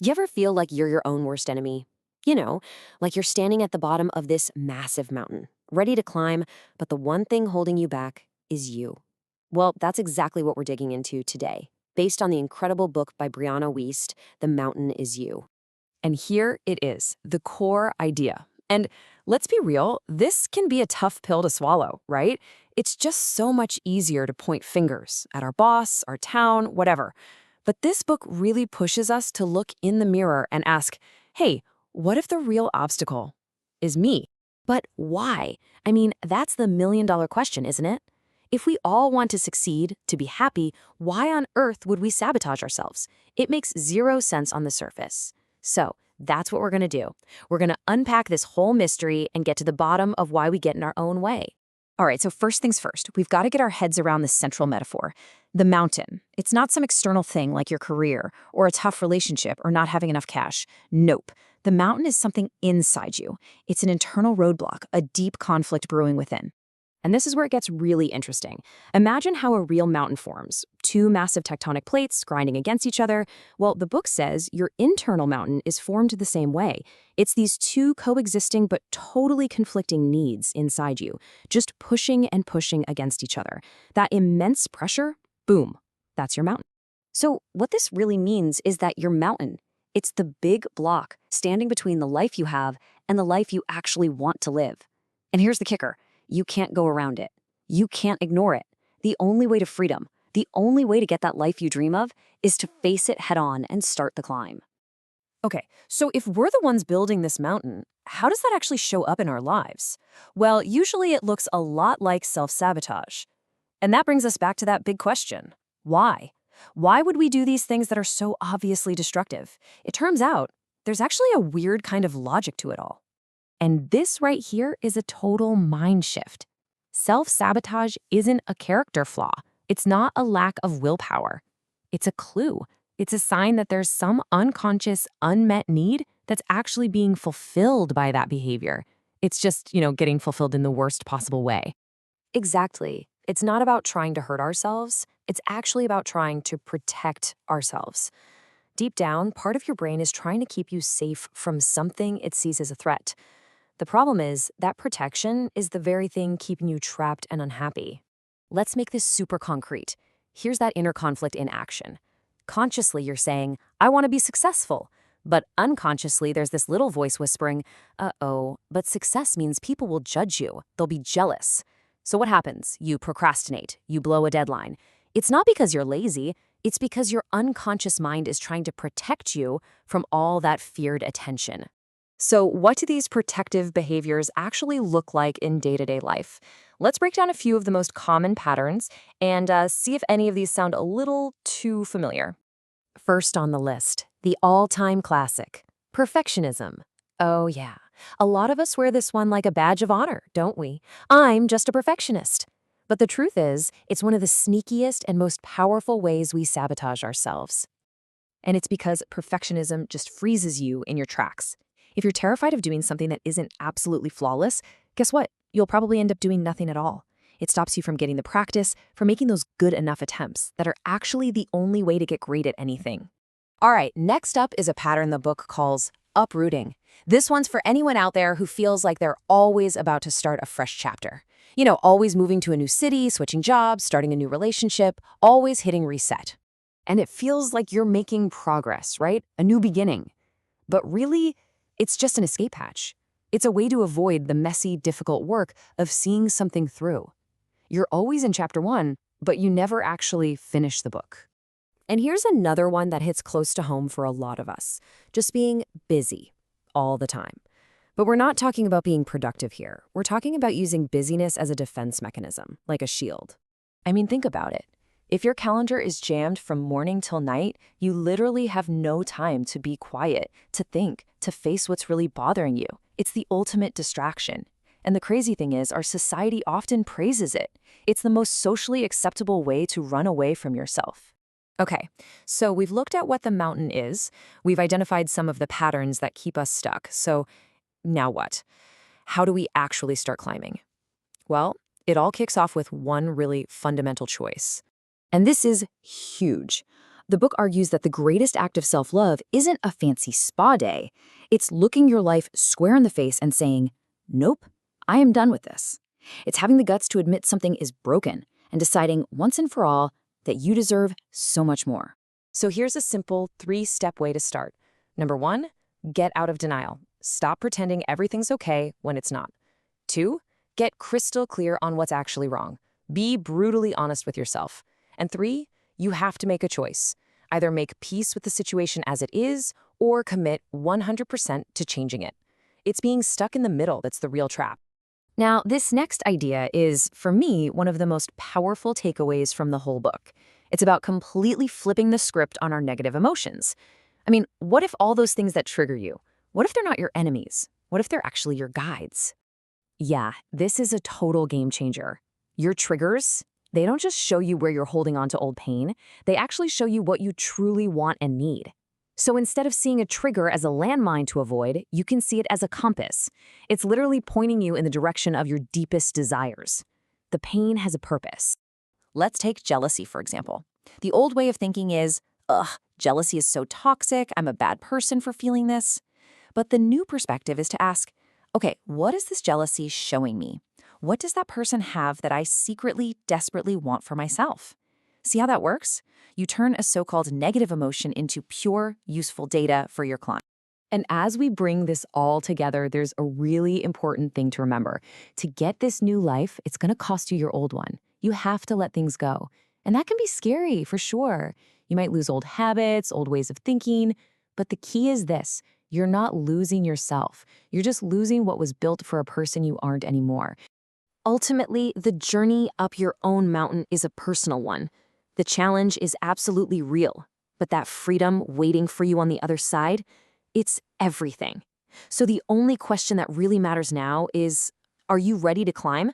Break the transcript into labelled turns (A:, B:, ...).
A: You ever feel like you're your own worst enemy? You know, like you're standing at the bottom of this massive mountain, ready to climb, but the one thing holding you back is you. Well, that's exactly what we're digging into today, based on the incredible book by Brianna Wiest, The Mountain Is You. And here it is, the core idea. And let's be real, this can be a tough pill to swallow, right? It's just so much easier to point fingers at our boss, our town, whatever. But this book really pushes us to look in the mirror and ask, hey, what if the real obstacle is me? But why? I mean, that's the million-dollar question, isn't it? If we all want to succeed, to be happy, why on earth would we sabotage ourselves? It makes zero sense on the surface. So that's what we're going to do. We're going to unpack this whole mystery and get to the bottom of why we get in our own way.
B: All right, so first things first, we've got to get our heads around the central metaphor. The mountain. It's not some external thing like your career or a tough relationship or not having enough cash. Nope. The mountain is something inside you. It's an internal roadblock, a deep conflict brewing within.
A: And this is where it gets really interesting. Imagine how a real mountain forms. Two massive tectonic plates grinding against each other. Well, the book says your internal mountain is formed the same way. It's these two coexisting but totally conflicting needs inside you, just pushing and pushing against each other. That immense pressure, boom, that's your mountain. So what this really means is that your mountain, it's the big block standing between the life you have and the life you actually want to live. And here's the kicker. You can't go around it. You can't ignore it. The only way to freedom, the only way to get that life you dream of, is to face it head on and start the climb. Okay, so if we're the ones building this mountain, how does that actually show up in our lives? Well, usually it looks a lot like self-sabotage. And that brings us back to that big question. Why? Why would we do these things that are so obviously destructive? It turns out there's actually a weird kind of logic to it all. And this right here is a total mind shift. Self-sabotage isn't a character flaw. It's not a lack of willpower. It's a clue. It's a sign that there's some unconscious, unmet need that's actually being fulfilled by that behavior. It's just, getting fulfilled in the worst possible way. Exactly. It's not about trying to hurt ourselves. It's actually about trying to protect ourselves. Deep down, part of your brain is trying to keep you safe from something it sees as a threat. The problem is that protection is the very thing keeping you trapped and unhappy. Let's make this super concrete. Here's that inner conflict in action. Consciously, you're saying, I want to be successful. But unconsciously, there's this little voice whispering, uh-oh, but success means people will judge you. They'll be jealous. So what happens? You procrastinate. You blow a deadline. It's not because you're lazy. It's because your unconscious mind is trying to protect you from all that feared attention. So what do these protective behaviors actually look like in day-to-day life? Let's break down a few of the most common patterns and see if any of these sound a little too familiar. First on the list, the all-time classic, perfectionism. Oh yeah, a lot of us wear this one like a badge of honor, don't we? I'm just a perfectionist. But the truth is, it's one of the sneakiest and most powerful ways we sabotage ourselves. And it's because perfectionism just freezes you in your tracks. If you're terrified of doing something that isn't absolutely flawless, guess what? You'll probably end up doing nothing at all. It stops you from getting the practice, from making those good enough attempts that are actually the only way to get great at anything. All right, next up is a pattern the book calls uprooting. This one's for anyone out there who feels like they're always about to start a fresh chapter. Always moving to a new city, switching jobs, starting a new relationship, always hitting reset. And it feels like you're making progress, right? A new beginning. But really, it's just an escape hatch. It's a way to avoid the messy, difficult work of seeing something through. You're always in chapter 1, but you never actually finish the book. And here's another one that hits close to home for a lot of us, just being busy all the time. But we're not talking about being productive here. We're talking about using busyness as a defense mechanism, like a shield. I mean, think about it. If your calendar is jammed from morning till night, you literally have no time to be quiet, to think, to face what's really bothering you. It's the ultimate distraction. And the crazy thing is, our society often praises it. It's the most socially acceptable way to run away from yourself. Okay, so we've looked at what the mountain is. We've identified some of the patterns that keep us stuck. So now what? How do we actually start climbing? Well, it all kicks off with one really fundamental choice. And this is huge.
B: The book argues that the greatest act of self-love isn't a fancy spa day. It's looking your life square in the face and saying, nope, I am done with this. It's having the guts to admit something is broken and deciding once and for all that you deserve so much more.
A: So here's a simple 3-step way to start. Number 1, get out of denial. Stop pretending everything's okay when it's not. 2, get crystal clear on what's actually wrong. Be brutally honest with yourself. And 3, you have to make a choice. Either make peace with the situation as it is or commit 100% to changing it. It's being stuck in the middle that's the real trap.
B: Now, this next idea is, for me, one of the most powerful takeaways from the whole book. It's about completely flipping the script on our negative emotions. I mean, what if all those things that trigger you, what if they're not your enemies? What if they're actually your guides? Yeah, this is a total game changer. Your triggers, they don't just show you where you're holding on to old pain, they actually show you what you truly want and need. So instead of seeing a trigger as a landmine to avoid, you can see it as a compass. It's literally pointing you in the direction of your deepest desires. The pain has a purpose. Let's take jealousy, for example. The old way of thinking is, ugh, jealousy is so toxic, I'm a bad person for feeling this. But the new perspective is to ask, okay, what is this jealousy showing me? What does that person have that I secretly, desperately want for myself? See how that works? You turn a so-called negative emotion into pure, useful data for your client.
A: And as we bring this all together, there's a really important thing to remember. To get this new life, it's going to cost you your old one. You have to let things go. And that can be scary, for sure. You might lose old habits, old ways of thinking. But the key is this. You're not losing yourself. You're just losing what was built for a person you aren't anymore. Ultimately, the journey up your own mountain is a personal one. The challenge is absolutely real. But that freedom waiting for you on the other side, it's everything. So the only question that really matters now is, are you ready to climb?